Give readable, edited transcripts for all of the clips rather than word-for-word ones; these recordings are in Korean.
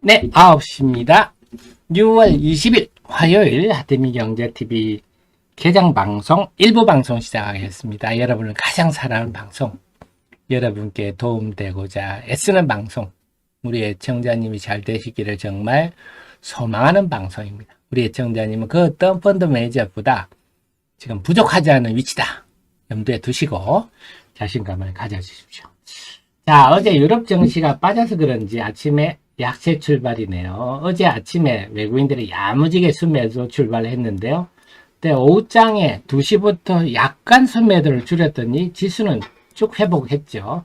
네, 9시입니다. 6월 20일 화요일 하태미경제TV 개장방송 일부 방송 시작하겠습니다. 여러분을 가장 사랑하는 방송, 여러분께 도움되고자 애쓰는 방송, 우리 애청자님이 잘 되시기를 정말 소망하는 방송입니다. 우리 애청자님은 그 어떤 펀드 매니저보다 지금 부족하지 않은 위치다 염두에 두시고 자신감을 가져주십시오. 자, 어제 유럽 증시가 빠져서 그런지 아침에 약세 출발이네요. 어제 아침에 외국인들이 야무지게 순매도 출발했는데요. 근데 오후장에 2시부터 약간 순매도를 줄였더니 지수는 쭉 회복했죠.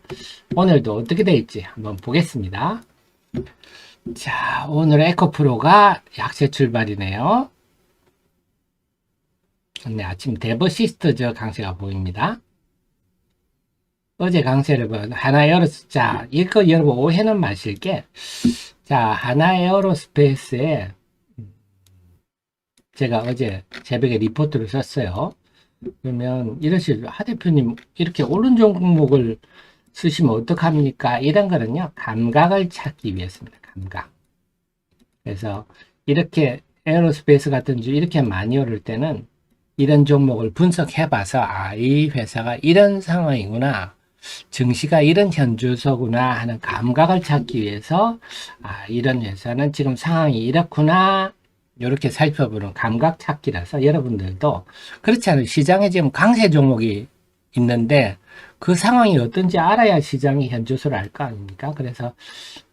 오늘도 어떻게 될지 한번 보겠습니다. 자, 오늘 에코프로가 약세 출발이네요. 네, 아침 데버시스트 강세가 보입니다. 어제 강세를 하나에어로스, 자, 이거 여러분 오해는 마실게. 자, 하나에어로스페이스에 제가 어제 새벽에 리포트를 썼어요. 그러면 이러실, 하 대표님 이렇게 오른 종목을 쓰시면 어떡합니까? 이런 거는요, 감각을 찾기 위해서입니다. 감각. 그래서 이렇게 에어로스페이스 같은 주 이렇게 많이 오를 때는 이런 종목을 분석해 봐서, 아, 이 회사가 이런 상황이구나, 증시가 이런 현주소구나 하는 감각을 찾기 위해서, 아, 이런 회사는 지금 상황이 이렇구나, 이렇게 살펴보는 감각 찾기라서 여러분들도 그렇지 않아요. 시장에 지금 강세 종목이 있는데 그 상황이 어떤지 알아야 시장의 현주소를 알 거 아닙니까? 그래서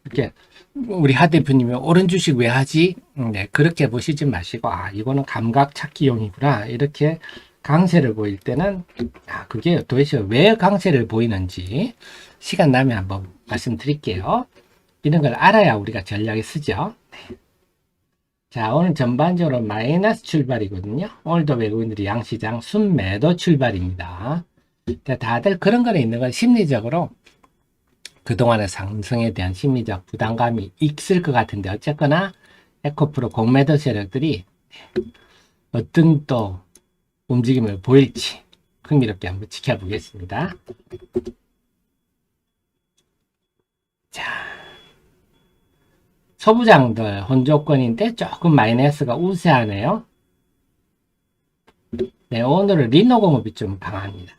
이렇게 우리 하 대표님이 옳은 주식 왜 하지? 네, 그렇게 보시지 마시고, 아, 이거는 감각 찾기용이구나, 이렇게 강세를 보일 때는, 아, 그게 도대체 왜 강세를 보이는지 시간 나면 한번 말씀드릴게요. 이런 걸 알아야 우리가 전략에 쓰죠. 네. 자, 오늘 전반적으로 마이너스 출발이거든요. 오늘도 외국인들이 양시장 순매도 출발입니다. 자, 다들 그런 거에 있는 건 심리적으로 그동안의 상승에 대한 심리적 부담감이 있을 것 같은데, 어쨌거나 에코프로 공매도 세력들이 어떤 또 움직임을 보일지 흥미롭게 한번 지켜보겠습니다. 자, 소부장들 혼조권인데 조금 마이너스가 우세하네요. 네, 오늘은 리노공업이 좀 강합니다.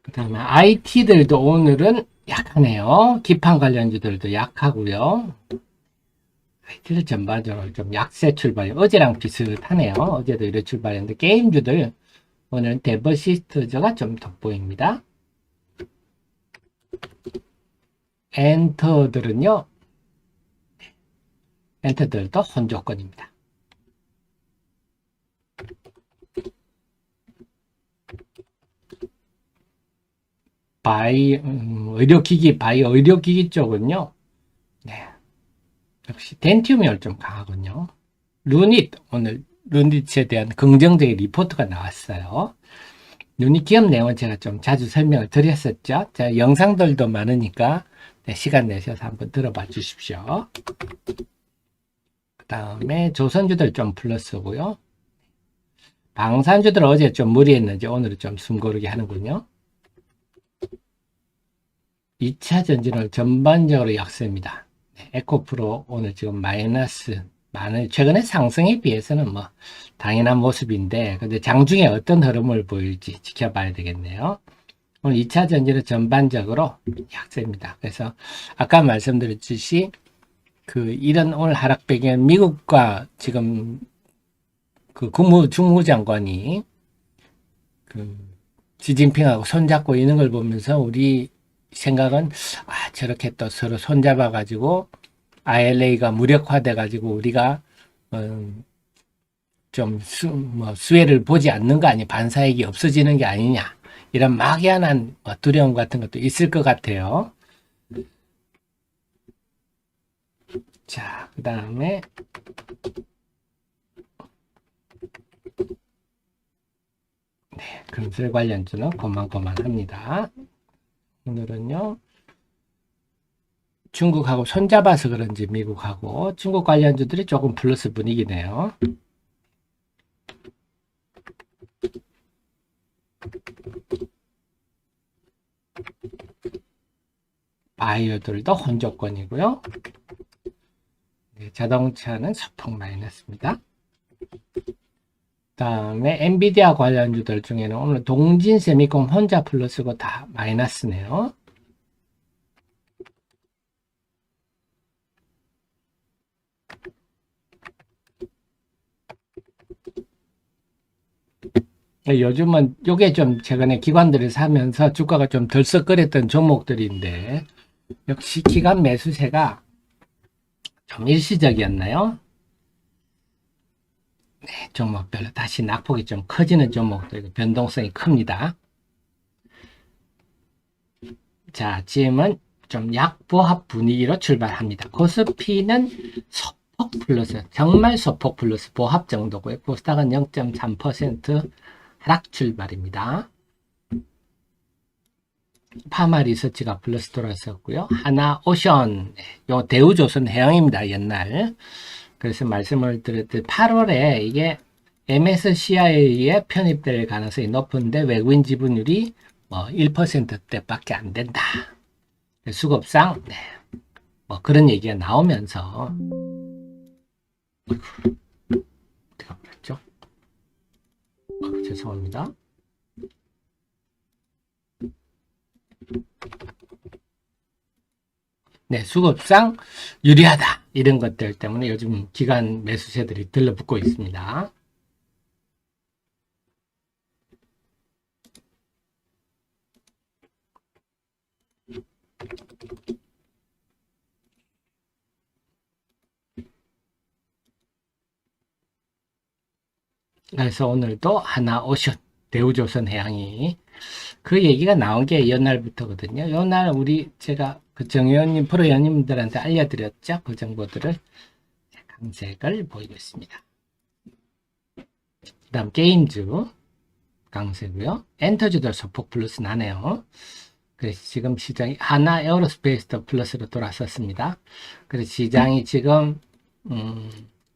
그 다음에 IT들도 오늘은 약하네요. 기판 관련주들도 약하고요. IT들 전반적으로 좀 약세 출발이 어제랑 비슷하네요. 어제도 이런 출발했는데 게임주들 오늘 데버시스트저가 좀 돋보입니다. 엔터들은요, 엔터들도 혼조권입니다. 의료기기, 의료기기 쪽은요, 네, 역시 덴티움이 좀 강하군요. 루닛, 오늘 루닛에 대한 긍정적인 리포트가 나왔어요. 루닛 기업 내용은 제가 좀 자주 설명을 드렸었죠. 자, 영상들도 많으니까 네, 시간 내셔서 한번 들어봐 주십시오. 그 다음에 조선주들 좀 플러스고요. 방산주들 어제 좀 무리했는지 오늘은 좀 숨고르게 하는군요. 2차 전지는 전반적으로 약세입니다. 네, 에코프로 오늘 지금 마이너스, 최근에 상승에 비해서는 뭐 당연한 모습인데, 근데 장중에 어떤 흐름을 보일지 지켜봐야 되겠네요. 오늘 2차 전지는 전반적으로 약세입니다. 그래서 아까 말씀드렸듯이 이런 오늘 하락 배경, 미국과 지금 주무장관이 시진핑하고 손잡고 있는 걸 보면서 우리 생각은, 아, 저렇게 또 서로 손잡아 가지고 ILA가 무력화돼 가지고 우리가 좀 수혜를 보지 않는 거 아니, 반사이익이 없어지는 게 아니냐, 이런 막연한 두려움 같은 것도 있을 것 같아요. 자, 그 다음에 네, 금술 관련주는 고만고만합니다. 오늘은요, 중국하고 손잡아서 그런지 미국하고 중국 관련주들이 조금 플러스 분위기네요. 바이오들도 혼조권이고요. 네, 자동차는 소폭 마이너스입니다. 다음에 엔비디아 관련주들 중에는 오늘 동진 세미콘 혼자 플러스고 다 마이너스네요. 요즘은 요게 좀 최근에 기관들을 사면서 주가가 좀 들썩거렸던 종목들인데 역시 기관 매수세가 좀 일시적이었나요? 네, 종목별로 다시 낙폭이 좀 커지는 종목들 변동성이 큽니다. 자, 지금은 좀 약보합 분위기로 출발합니다. 코스피는 소폭 플러스, 정말 소폭 플러스 보합 정도고요. 코스닥은 0.3% 하락 출발입니다. 파마 리서치가 플러스 돌았었고요. 하나오션, 요 대우조선 해양입니다. 옛날. 그래서 말씀을 드렸듯 8월에 이게 MSCI에 편입될 가능성이 높은데 외국인 지분율이 뭐 1%대밖에 안 된다. 수급상 네. 뭐 그런 얘기가 나오면서 어디가 버렸죠? 죄송합니다. 네, 수급상 유리하다. 이런 것들 때문에 요즘 기관 매수세들이 들러붙고 있습니다. 그래서 오늘도 하나오션, 대우조선 해양이 그 얘기가 나온 게 연날부터거든요. 연날 제가 그 정의원님, 프로위원님들한테 알려드렸죠. 그 정보들을 강세를 보이고 있습니다. 그 다음 게임주 강세고요. 엔터주도 소폭 플러스 나네요. 그래서 지금 시장이 하나 에어로스페이스도 플러스로 돌아섰습니다. 그래서 시장이 지금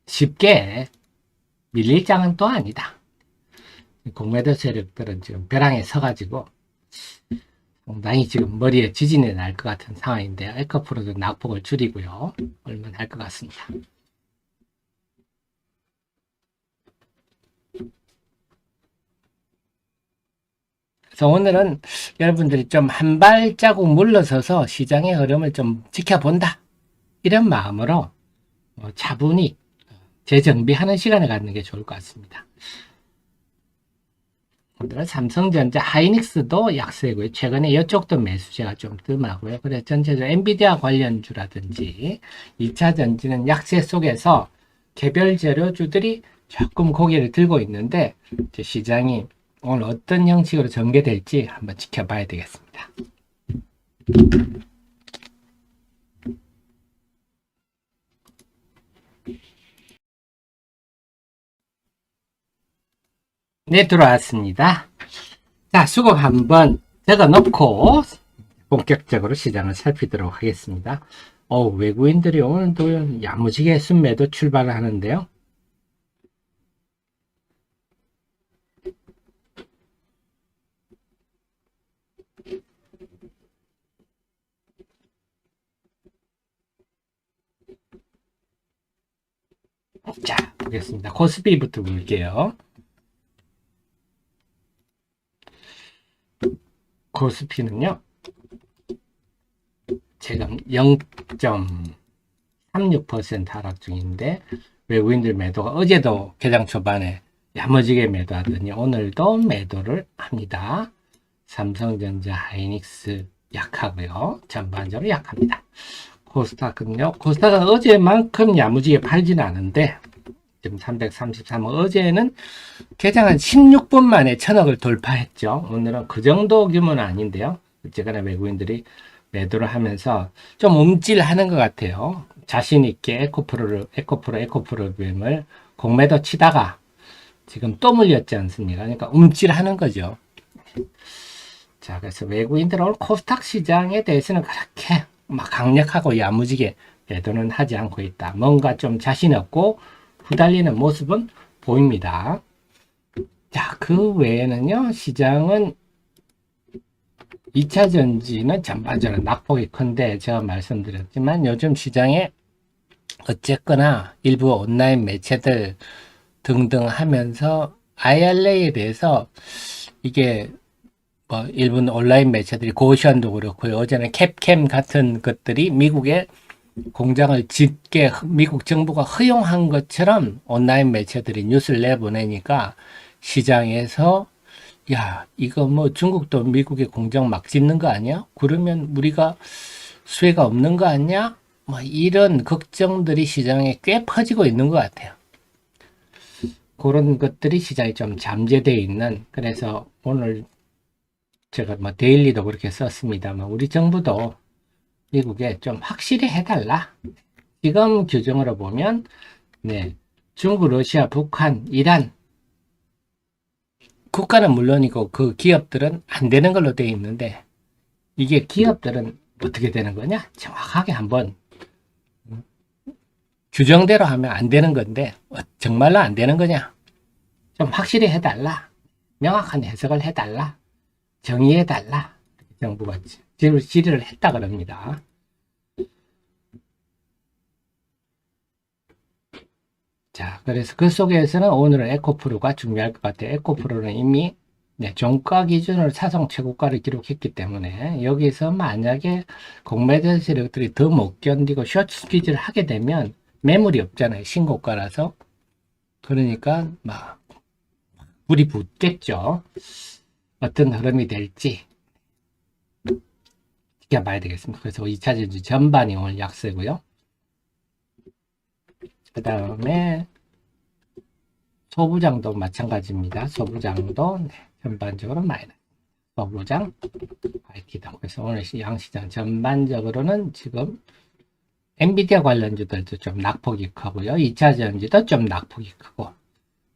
쉽게 밀릴 장은 또 아니다. 공매도 세력들은 지금 벼랑에 서가지고 상당히 지금 머리에 지진이 날 것 같은 상황인데요. 에코프로도 낙폭을 줄이고요. 얼마나 할 것 같습니다. 그래서 오늘은 여러분들이 좀 한 발자국 물러서서 시장의 흐름을 좀 지켜본다. 이런 마음으로 차분히 재정비하는 시간을 갖는 게 좋을 것 같습니다. 오늘은 삼성전자, 하이닉스도 약세고요. 최근에 이쪽도 매수세가 좀 뜸하고요. 그래서 전체적으로 엔비디아 관련주라든지 2차 전지는 약세 속에서 개별 재료주들이 조금 고개를 들고 있는데 시장이 오늘 어떤 형식으로 전개될지 한번 지켜봐야 되겠습니다. 네, 들어왔습니다. 자, 수급 한번 적어 놓고 본격적으로 시장을 살피도록 하겠습니다. 외국인들이 오늘도 야무지게 순매도 출발을 하는데요. 자, 보겠습니다. 코스피부터 볼게요. 코스피는요, 지금 0.36% 하락 중인데, 외국인들 매도가 어제도 개장 초반에 야무지게 매도하더니 오늘도 매도를 합니다. 삼성전자, 하이닉스 약하고요. 전반적으로 약합니다. 코스닥은요, 코스닥은 어제만큼 야무지게 팔지는 않은데, 지금 333원, 어제는 개장 한 16분 만에 1000억을 돌파했죠. 오늘은 그 정도 규모는 아닌데요. 어쨌거나 외국인들이 매도를 하면서 좀 움찔하는 것 같아요. 자신있게 에코프로그램을 공매도 치다가 지금 또 물렸지 않습니까? 그러니까 움찔하는 거죠. 자, 그래서 외국인들은 오늘 코스닥 시장에 대해서는 그렇게 막 강력하고 야무지게 매도는 하지 않고 있다. 뭔가 좀 자신 없고 후달리는 모습은 보입니다. 자, 그 외에는요, 시장은 2차 전지는 전반적으로 낙폭이 큰데 제가 말씀드렸지만 요즘 시장에 어쨌거나 일부 온라인 매체들 등등 하면서 IRA에 대해서 이게 뭐 일본 온라인 매체들이 고시안도 그렇고요. 어제는 캡캠 같은 것들이 미국에 공장을 짓게 미국 정부가 허용한 것처럼 온라인 매체들이 뉴스를 내보내니까 시장에서 야, 이거 뭐 중국도 미국에 공장 막 짓는 거 아니야? 그러면 우리가 수혜가 없는 거 아니야? 뭐 이런 걱정들이 시장에 꽤 퍼지고 있는 것 같아요. 그런 것들이 시장에 좀 잠재되어 있는, 그래서 오늘 제가 뭐 데일리도 그렇게 썼습니다만 우리 정부도 미국에 좀 확실히 해달라. 지금 규정으로 보면 네, 중국, 러시아, 북한, 이란 국가는 물론이고 그 기업들은 안 되는 걸로 되어 있는데 이게 기업들은 어떻게 되는 거냐? 정확하게 한번 규정대로 하면 안 되는 건데 정말로 안 되는 거냐? 좀 확실히 해달라. 명확한 해석을 해달라. 정의해달라. 정부가 질의를 했다 그럽니다. 자, 그래서 그 속에서는 오늘은 에코프로가 중요할 것 같아요. 에코프로는 이미 네, 종가 기준으로 사상 최고가를 기록했기 때문에 여기서 만약에 공매도 세력들이 더 못 견디고 숏 스퀴즈를 하게 되면 매물이 없잖아요. 신고가라서. 그러니까 막 불이 붙겠죠. 어떤 흐름이 될지 지켜봐야 되겠습니다. 그래서 2차 전지 전반이 오늘 약세고요. 그 다음에 소부장도 마찬가지입니다. 소부장도 네, 전반적으로 마이너스. 소부장 밝히다. 그래서 오늘 양시장 전반적으로는 지금 엔비디아 관련주들도 좀 낙폭이 크고요. 2차 전지도 좀 낙폭이 크고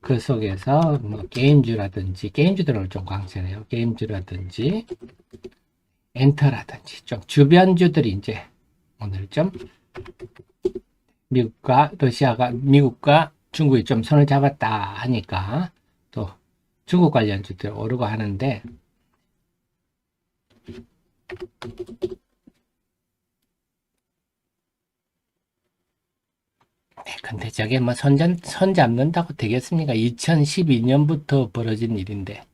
그 속에서 뭐 게임주라든지 게임주들을 좀 강세네요. 게임주라든지 엔터라든지 좀 주변주들이 이제 오늘 좀 미국과 중국이 좀 손을 잡았다 하니까 또 중국 관련주들 오르고 하는데 네, 근데 저게 뭐 손 잡는다고 되겠습니까? 2012년부터 벌어진 일인데.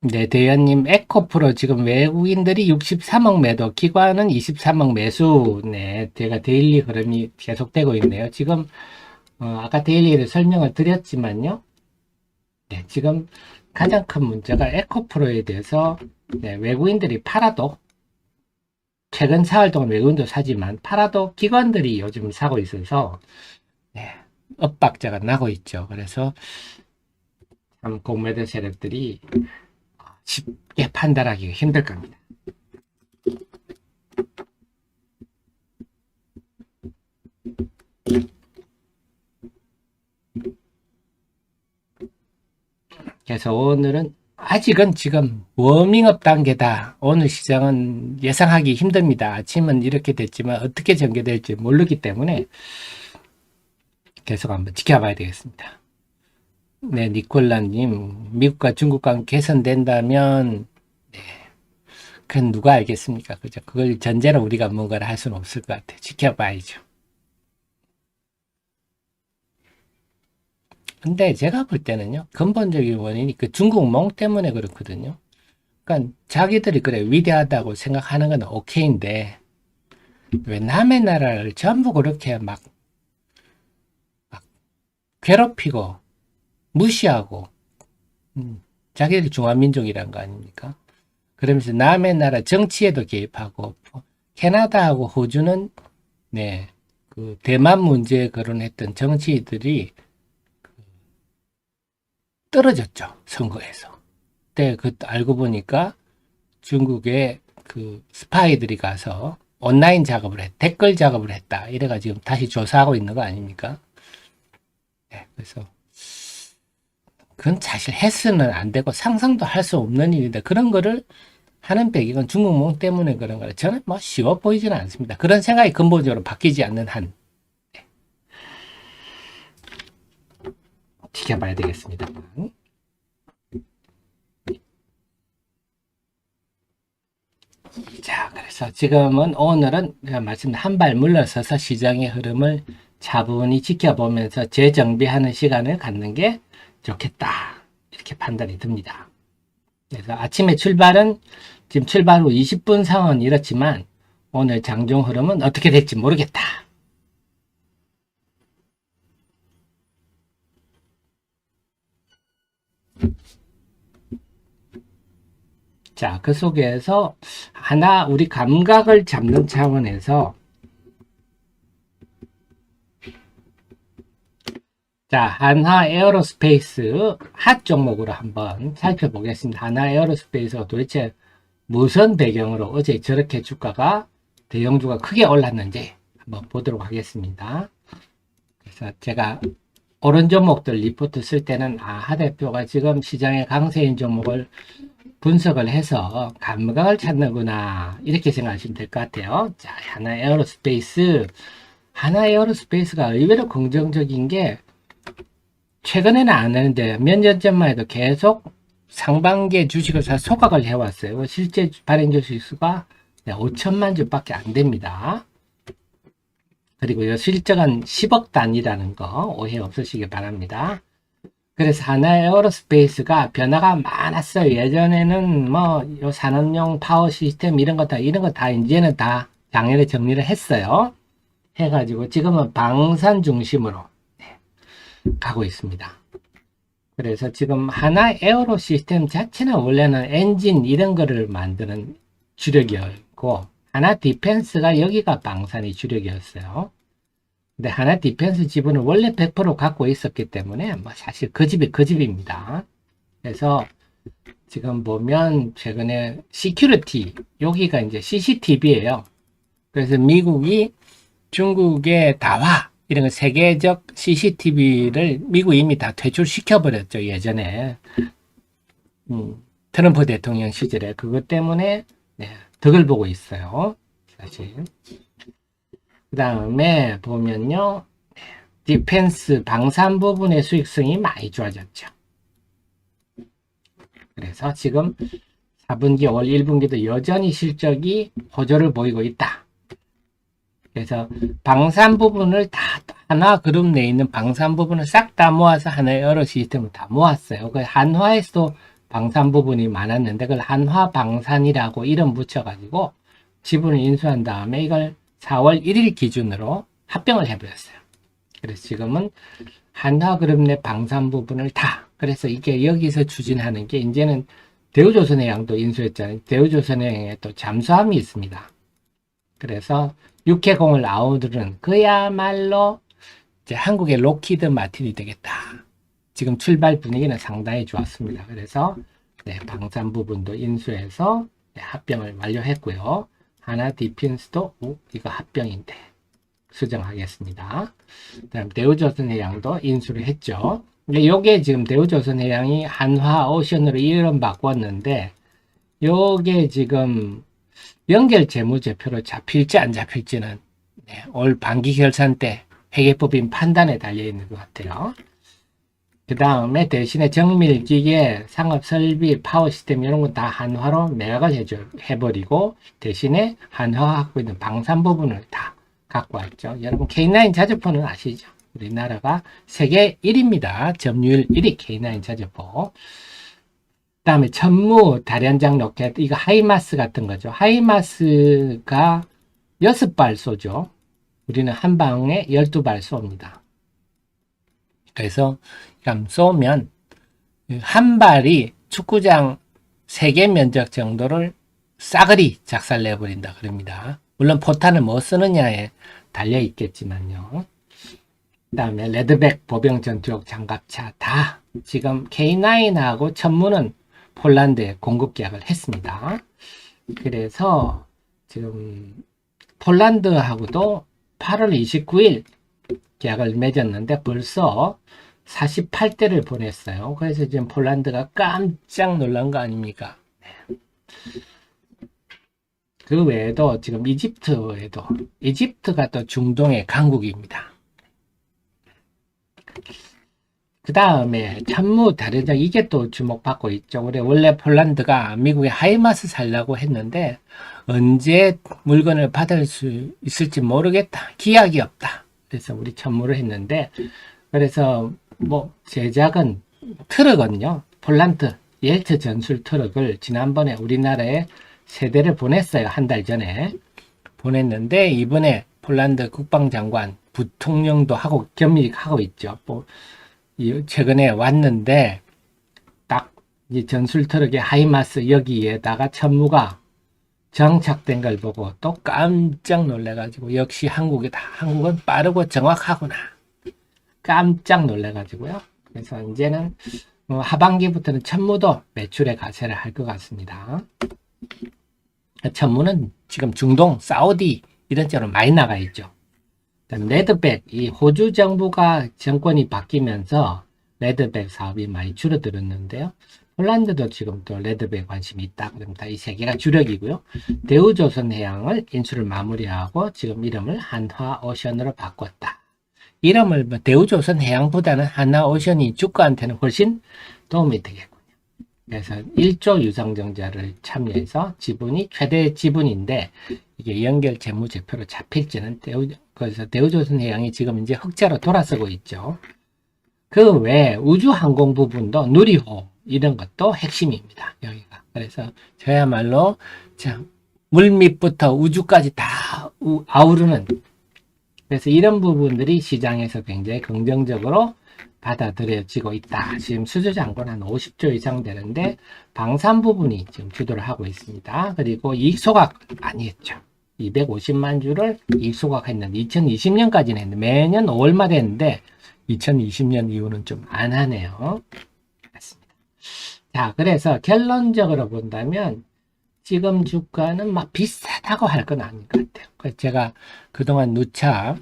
네, 대현님, 에코프로 지금 외국인들이 63억 매도, 기관은 23억 매수, 네, 제가 데일리 흐름이 계속되고 있네요. 지금, 아까 데일리를 설명을 드렸지만요. 네, 지금 가장 큰 문제가 에코프로에 대해서, 네, 외국인들이 팔아도, 최근 4월 동안 외국인도 사지만, 팔아도 기관들이 요즘 사고 있어서, 네, 엇박자가 나고 있죠. 그래서, 참, 공매도 세력들이 쉽게 판단하기가 힘들 겁니다. 그래서 오늘은 아직은 지금 워밍업 단계다. 오늘 시장은 예상하기 힘듭니다. 아침은 이렇게 됐지만 어떻게 전개될지 모르기 때문에 계속 한번 지켜봐야 되겠습니다. 네, 니콜라님, 미국과 중국 관계 개선된다면, 네, 그건 누가 알겠습니까? 그죠? 그걸 전제로 우리가 뭔가를 할 수는 없을 것 같아요. 지켜봐야죠. 근데 제가 볼 때는요, 근본적인 원인이 그 중국몽 때문에 그렇거든요. 그러니까 자기들이 그래, 위대하다고 생각하는 건 오케이인데, 왜 남의 나라를 전부 그렇게 막 괴롭히고, 무시하고, 자기들이 중화민족이란 거 아닙니까? 그러면서 남의 나라 정치에도 개입하고, 캐나다하고 호주는, 네, 그 대만 문제에 거론했던 정치인들이 떨어졌죠, 선거에서. 그때 그 알고 보니까 중국의 그 스파이들이 가서 온라인 작업을 댓글 작업을 했다. 이래가 지금 다시 조사하고 있는 거 아닙니까? 네, 그래서 그건 사실 해서는 안 되고 상상도 할 수 없는 일인데 그런 거를 하는 배경은 중국몽 때문에 그런 거라 저는 뭐 쉬워 보이지는 않습니다. 그런 생각이 근본적으로 바뀌지 않는 한. 지켜봐야 되겠습니다. 자, 그래서 지금은 오늘은 제가 말씀 한 발 물러서서 시장의 흐름을 차분히 지켜보면서 재정비하는 시간을 갖는 게 좋겠다. 이렇게 판단이 듭니다. 그래서 아침에 출발은 지금 출발 후 20분 상황은 이렇지만 오늘 장중 흐름은 어떻게 될지 모르겠다. 자, 그 속에서 하나 우리 감각을 잡는 차원에서 자, 한화 에어로스페이스 핫 종목으로 한번 살펴보겠습니다. 한화 에어로스페이스가 도대체 무슨 배경으로 어제 저렇게 주가가 대형주가 크게 올랐는지 한번 보도록 하겠습니다. 그래서 제가 오른 종목들 리포트 쓸 때는 하 대표가 지금 시장의 강세인 종목을 분석을 해서 감각을 찾는구나 이렇게 생각하시면 될 것 같아요. 자, 하나 에어로스페이스가 의외로 긍정적인 게 최근에는 안 하는데 몇 년 전만 해도 계속 상반기에 주식을 다 소각을 해왔어요. 실제 발행 주식수가 5천만 주밖에 안 됩니다. 그리고 이 실적은 10억 단위라는 거 오해 없으시기 바랍니다. 그래서 하나 에어로스페이스가 변화가 많았어요. 예전에는 뭐 요 산업용 파워 시스템 이런 거 다 이제는 다 작년에 정리를 했어요. 해가지고 지금은 방산 중심으로 가고 있습니다. 그래서 지금 하나 에어로 시스템 자체는 원래는 엔진 이런 거를 만드는 주력이었고 하나 디펜스가 여기가 방산이 주력이었어요. 근데 하나 디펜스 지분을 원래 100% 갖고 있었기 때문에 뭐 사실 그 집이 그 집입니다. 그래서 지금 보면 최근에 시큐리티 여기가 이제 CCTV예요. 그래서 미국이 중국의 다화 이런 거 세계적 CCTV를 미국이 이미 다 퇴출시켜버렸죠. 예전에 트럼프 대통령 시절에 그것 때문에 덕을 보고 있어요. 사실 그 다음에 보면요 디펜스 방산 부분의 수익성이 많이 좋아졌죠. 그래서 지금 4분기 월 1분기도 여전히 실적이 호조를 보이고 있다. 그래서 방산 부분을 다 하나 그룹 내에 있는 방산 부분을 싹 다 모아서 하나의 여러 시스템을 다 모았어요. 그 한화에서도 방산 부분이 많았는데 그걸 한화 방산이라고 이름 붙여가지고 지분을 인수한 다음에 이걸 4월 1일 기준으로 합병을 해버렸어요. 그래서 지금은 한화그룹 내 방산 부분을 다 그래서 이게 여기서 추진하는 게 이제는 대우조선해양도 인수했잖아요. 대우조선해양에 또 잠수함이 있습니다. 그래서 육해공을 아우르는 그야말로 이제 한국의 로키드 마틴이 되겠다. 지금 출발 분위기는 상당히 좋았습니다. 그래서 방산 부분도 인수해서 합병을 완료했고요. 하나 디펜스도 이거 합병인데 수정하겠습니다. 그다음 대우조선해양도 인수를 했죠. 근데 요게 지금 대우조선해양이 한화오션으로 이름 바꿨는데 요게 지금 연결 재무제표로 잡힐지 안 잡힐지는 올 반기 결산 때 회계법인 판단에 달려있는 것 같아요. 그 다음에 대신에 정밀기계, 상업설비, 파워시스템 이런 거 다 한화로 매각을 해버리고 대신에 한화가 갖고 있는 방산 부분을 다 갖고 왔죠. 여러분 K9 자주포는 아시죠? 우리나라가 세계 1위입니다. 점유율 1위 K9 자주포. 그 다음에 천무, 다련장 로켓, 이거 하이마스 같은 거죠. 하이마스가 6발 쏘죠. 우리는 한 방에 12발 쏩니다. 그래서 쏘면 한 발이 축구장 3개 면적 정도를 싸그리 작살내버린다 그럽니다. 물론 포탄을 뭐 쓰느냐에 달려 있겠지만요. 그 다음에 레드백 보병 전투용 장갑차 다 지금 K9하고 천무는 폴란드에 공급 계약을 했습니다. 그래서 지금 폴란드하고도 8월 29일 계약을 맺었는데 벌써 48대를 보냈어요. 그래서 지금 폴란드가 깜짝 놀란 거 아닙니까? 네. 그 외에도 지금 이집트가 또 중동의 강국입니다. 그 다음에 천무 다르죠. 이게 또 주목받고 있죠. 원래 폴란드가 미국에 하이마스 살려고 했는데 언제 물건을 받을 수 있을지 모르겠다. 기약이 없다. 그래서 우리 천무를 했는데, 그래서 뭐 제작은 트럭은요. 폴란드 옐트 전술 트럭을 지난번에 우리나라에 세 대를 보냈어요. 한 달 전에 보냈는데, 이번에 폴란드 국방장관 부통령도 하고 겸직하고 있죠. 뭐 최근에 왔는데 딱 이 전술 트럭의 하이마스 여기에다가 천무가 정착된 걸 보고 또 깜짝 놀래가지고, 역시 한국은 빠르고 정확하구나. 깜짝 놀래가지고요. 그래서 이제는 하반기부터는 천무도 매출의 가세를 할 것 같습니다. 천무는 지금 중동, 사우디 이런 쪽으로 많이 나가 있죠. 레드백, 이 호주 정부가 정권이 바뀌면서 레드백 사업이 많이 줄어들었는데요. 폴란드도 지금 또 레드백 관심이 있다. 그럽니다. 이 세 개가 주력이고요. 대우조선해양을 인수를 마무리하고 지금 이름을 한화오션으로 바꿨다. 이름을 대우조선해양보다는 한화오션이 주가한테는 훨씬 도움이 되겠군요. 그래서 1조 유상증자를 참여해서 지분이 최대 지분인데, 이게 연결 재무제표로 잡힐지는 그래서 대우조선해양이 지금 이제 흑자로 돌아서고 있죠. 그 외에 우주항공 부분도 누리호 이런 것도 핵심입니다. 여기가. 그래서 저야말로 물밑부터 우주까지 다 아우르는, 그래서 이런 부분들이 시장에서 굉장히 긍정적으로 받아들여지고 있다. 지금 수주잔고는 한 50조 이상 되는데 방산 부분이 지금 주도를 하고 있습니다. 그리고 이익 소각 많이 했죠. 250만 주를 이익 소각했는데 2020년까지는 했는데 매년 5월마다 했는데 2020년 이후는 좀 안 하네요. 그렇습니다. 자, 그래서 결론적으로 본다면 지금 주가는 막 비싸다고 할 건 아닌 것 같아요. 그래서 제가 그동안 누차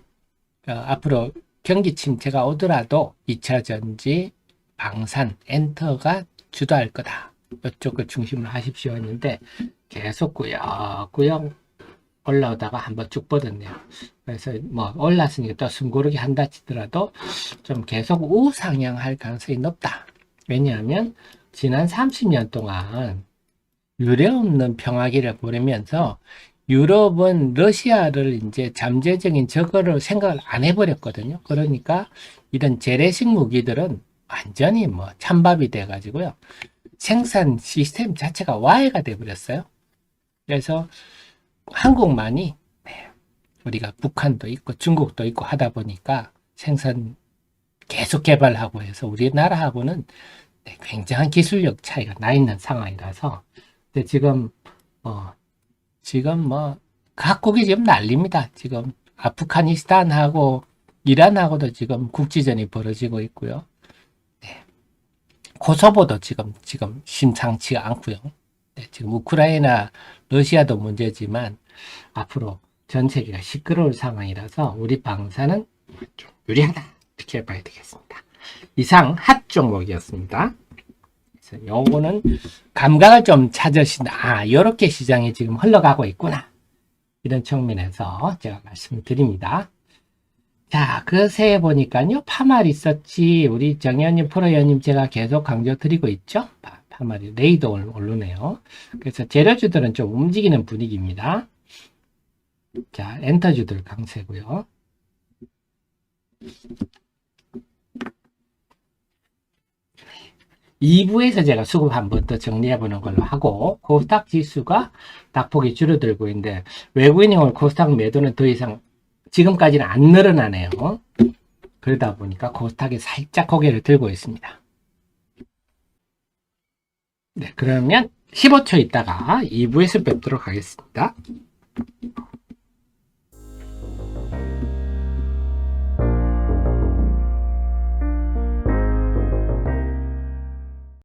앞으로 경기 침체가 오더라도 2차 전지, 방산, 엔터가 주도할 거다. 이쪽을 중심으로 하십시오 했는데 계속 꾸역꾸역 올라오다가 한번 쭉 뻗었네요. 그래서 뭐 올랐으니까 또 숨고르기 한다 치더라도 좀 계속 우상향할 가능성이 높다. 왜냐하면 지난 30년 동안 유례없는 평화기를 보내면서 유럽은 러시아를 이제 잠재적인 적으로 생각을 안 해버렸거든요. 그러니까 이런 재래식 무기들은 완전히 뭐 찬밥이 돼가지고요. 생산 시스템 자체가 와해가 돼버렸어요. 그래서 한국만이 우리가 북한도 있고 중국도 있고 하다 보니까 생산 계속 개발하고 해서 우리나라하고는 굉장한 기술력 차이가 나 있는 상황이라서, 근데 지금 뭐 각국이 지금 난립니다. 지금 아프가니스탄하고 이란하고도 지금 국지전이 벌어지고 있고요. 네. 코소보도 지금 심상치가 않고요. 네. 지금 우크라이나, 러시아도 문제지만 앞으로 전 세계가 시끄러울 상황이라서 우리 방사는 좀 유리하다. 이렇게 봐야 되겠습니다. 이상 핫 종목이었습니다. 그래서 요거는 감각을 좀 찾으신다. 이렇게 시장이 지금 흘러가고 있구나. 이런 측면에서 제가 말씀을 드립니다. 자, 그 새해 보니까요, 파말 있었지. 우리 정현님, 프로연님 제가 계속 강조 드리고 있죠. 파말이 레이더 오르네요. 그래서 재료주들은 좀 움직이는 분위기입니다. 자, 엔터주들 강세고요. 2부에서 제가 수급 한 번 더 정리해보는 걸로 하고, 코스닥 지수가 낙폭이 줄어들고 있는데, 외국인이 오늘 코스닥 매도는 더 이상 지금까지는 안 늘어나네요. 그러다 보니까 코스닥이 살짝 고개를 들고 있습니다. 네, 그러면 15초 있다가 2부에서 뵙도록 하겠습니다.